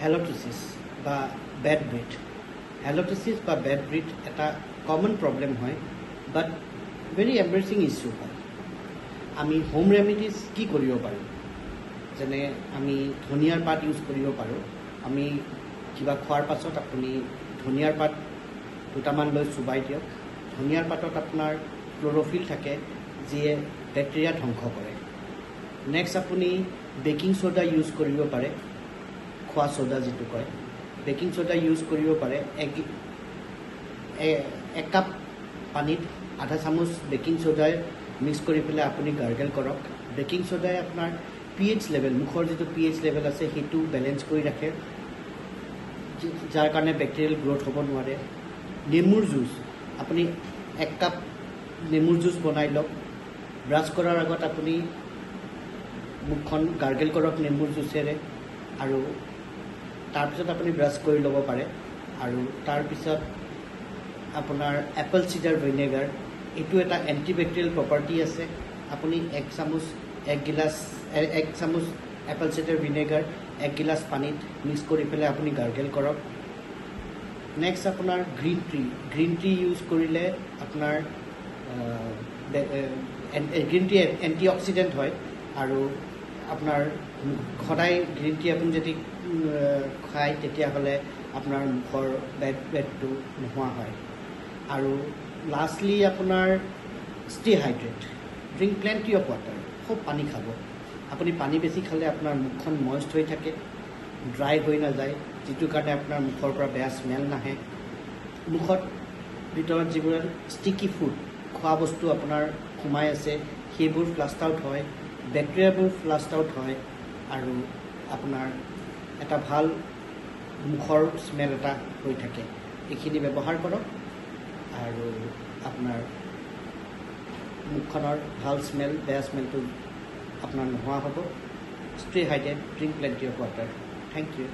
হেল'টিচিছ বা bad breath. Halitosis বা bad breath এটা কমন প্ৰব্লেম হয়, বাট ভেৰি এম্বাৰেছিং ইছ্যু হয়। আমি হোম ৰেমেডিজ কি কৰিব পাৰোঁ? যেনে আমি ধনিয়াৰ পাত ইউজ কৰিব পাৰোঁ। আমি কিবা খোৱাৰ পাছত আপুনি ধনিয়াৰ পাত দুটামান লৈ চুবাই দিয়ক। ধনিয়াৰ পাতত আপোনাৰ ক্ল'ৰ'ফিল থাকে, যিয়ে বেক্টেৰিয়া ধ্বংস কৰে। নেক্সট আপুনি বেকিং ছ'ডা ইউজ কৰিব পাৰে, খোৱা ছ'ডা যিটো কয়। বেকিং ছ'ডা ইউজ কৰিব পাৰে। এক কাপ পানীত আধা চামুচ বেকিং ছ'ডাই মিক্স কৰি পেলাই আপুনি গাৰ্গেল কৰক। বেকিং ছ'ডাই আপোনাৰ pH লেভেল, মুখৰ যিটো pH লেভেল আছে সেইটো বেলেঞ্চ কৰি ৰাখে, যাৰ কাৰণে বেক্টেৰিয়েল গ্ৰ'থ হ'ব নোৱাৰে। নেমুৰ জুচ, আপুনি এক কাপ নেমুৰ জুচ বনাই লওক। ব্ৰাছ কৰাৰ আগত আপুনি মুখখন গাৰ্গেল কৰক নেমুৰ জুচেৰে, আৰু তাৰপিছত আপুনি ব্ৰাছ কৰি ল'ব পাৰে। আৰু তাৰপিছত আপোনাৰ এপল চিডাৰ ভিনেগাৰ, এইটো এটা এণ্টিবেক্টেৰিয়েল প্ৰপাৰ্টি আছে। আপুনি এক চামুচ এপল চিডাৰ ভিনেগাৰ 1 গিলাচ পানীত মিক্স কৰি পেলাই আপুনি গাৰ্গেল কৰক। নেক্সট আপোনাৰ গ্ৰীণ টি ইউজ কৰিলে আপোনাৰ গ্ৰীণ টি এণ্টি অক্সিডেণ্ট হয়, আৰু আপোনাৰ সদায় গ্ৰীণ টি আপুনি যদি খায় তেতিয়াহ'লে আপোনাৰ মুখৰ বেডটো নোহোৱা হয়। আৰু লাষ্টলি আপোনাৰ stay hydrate, drink plenty of water, খুব পানী খাব। আপুনি পানী বেছি খালে আপোনাৰ মুখখন মইষ্ট হৈ থাকে, ড্ৰাই হৈ নাযায়, যিটো কাৰণে আপোনাৰ মুখৰ পৰা বেয়া স্মেল নাহে। মুখত ভিতৰত যিবোৰ ষ্টিকি ফুড, খোৱা বস্তু আপোনাৰ সোমাই আছে, সেইবোৰ ফ্লাষ্ট আউট হয়, বেক্টেৰিয়াবোৰ ফ্লাষ্ট আউট হয়, আৰু আপোনাৰ এটা ভাল মুখৰ স্মেল এটা হৈ থাকে। এইখিনি ব্যৱহাৰ কৰক আৰু আপোনাৰ মুখখনৰ ভাল স্মেল, বেয়া স্মেলটো আপোনাৰ নোহোৱা হ'ব। Stay hydrate, drink plenty of water. Thank U.